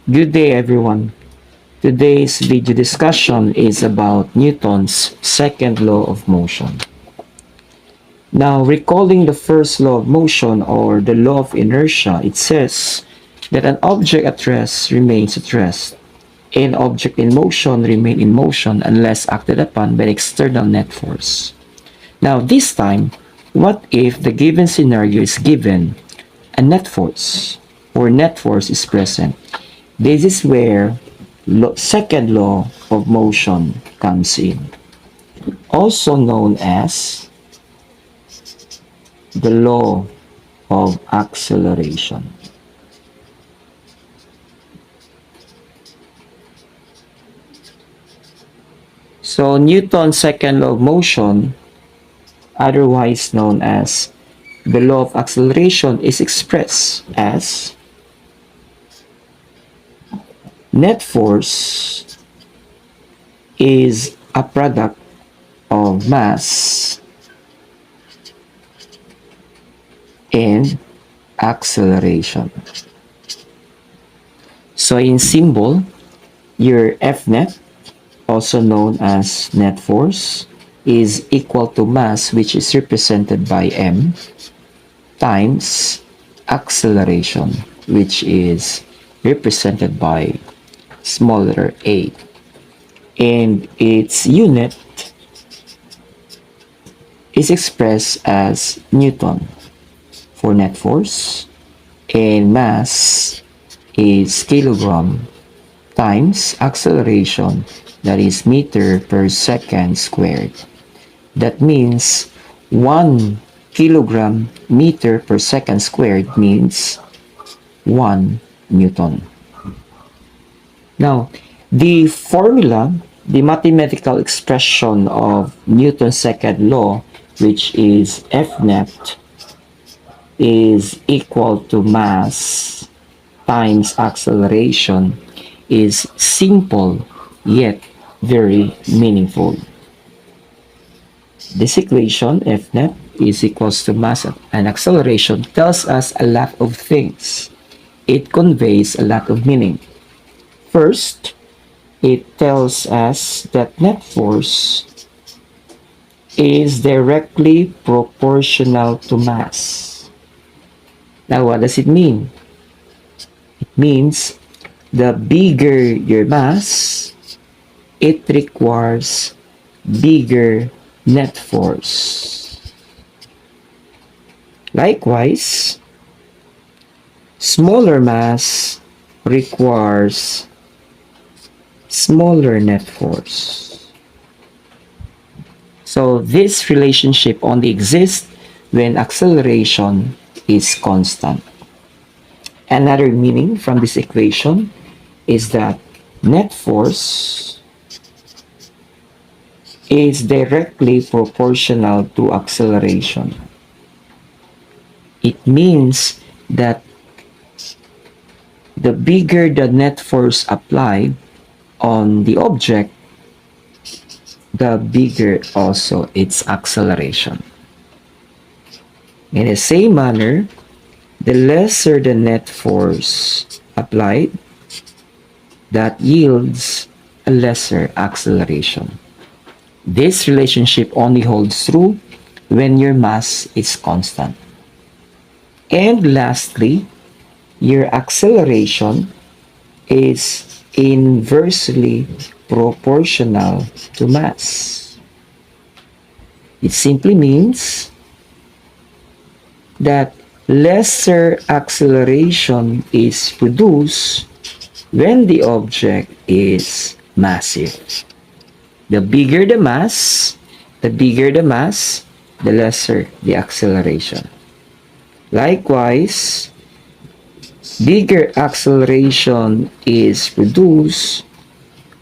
Good day, everyone. Today's video discussion is about Newton's second law of motion. Now, recalling the first law of motion or the law of inertia, it says that an object at rest remains at rest. An object in motion remain in motion unless acted upon by an external net force. Now, this time, what if the given scenario is given a net force or net force is present? This is where second law of motion comes in, also known as the law of acceleration. So Newton's second law of motion, otherwise known as the law of acceleration, is expressed as net force is a product of mass and acceleration. So in symbol, your F net, also known as net force, is equal to mass, which is represented by m, times acceleration, which is represented by small letter a. And its unit is expressed as Newton for net force, and mass is kilogram times acceleration, that is meter per second squared. That means 1 kilogram meter per second squared means 1 Newton. Now, the formula, the mathematical expression of Newton's second law, which is F net is equal to mass times acceleration, is simple yet very meaningful. This equation, F net is equals to mass and acceleration, tells us a lot of things. It conveys a lot of meaning. First, it tells us that net force is directly proportional to mass. Now, what does it mean? It means the bigger your mass, it requires bigger net force. Likewise, smaller mass requires smaller net force. So this relationship only exists when acceleration is constant. Another meaning from this equation is that net force is directly proportional to acceleration. It means that the bigger the net force applied on the object, the bigger also its acceleration. In the same manner, the lesser the net force applied, that yields a lesser acceleration. This relationship only holds true when your mass is constant. And lastly, your acceleration is inversely proportional to mass. It simply means that lesser acceleration is produced when the object is massive. The bigger the mass, the lesser the acceleration. Likewise, bigger acceleration is produced,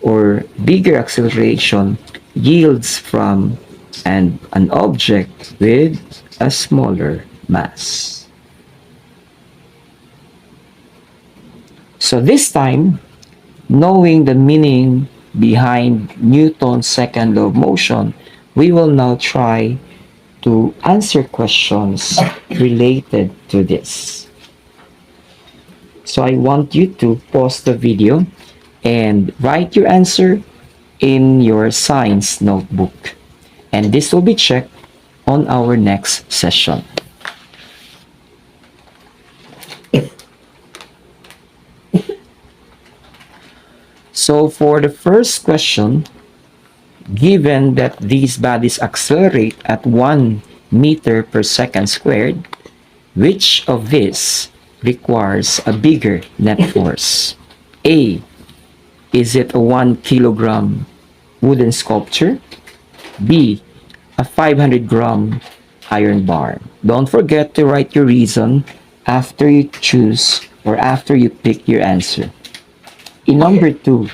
or bigger acceleration yields from an object with a smaller mass. So this time, knowing the meaning behind Newton's second law of motion, we will now try to answer questions related to this. So I want you to pause the video and write your answer in your science notebook. And this will be checked on our next session. So for the first question, given that these bodies accelerate at 1 meter per second squared, which of these requires a bigger net force? A. Is it a 1 kilogram wooden sculpture? B. A 500-gram iron bar. Don't forget to write your reason after you choose or after you pick your answer. In number 2,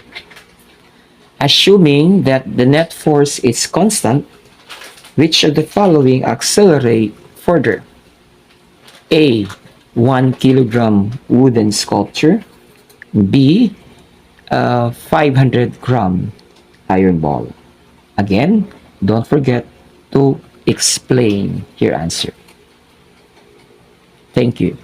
assuming that the net force is constant, which of the following accelerate further? A. 1 kilogram wooden sculpture. B. A 500-gram iron ball. Again, don't forget to explain your answer. Thank you.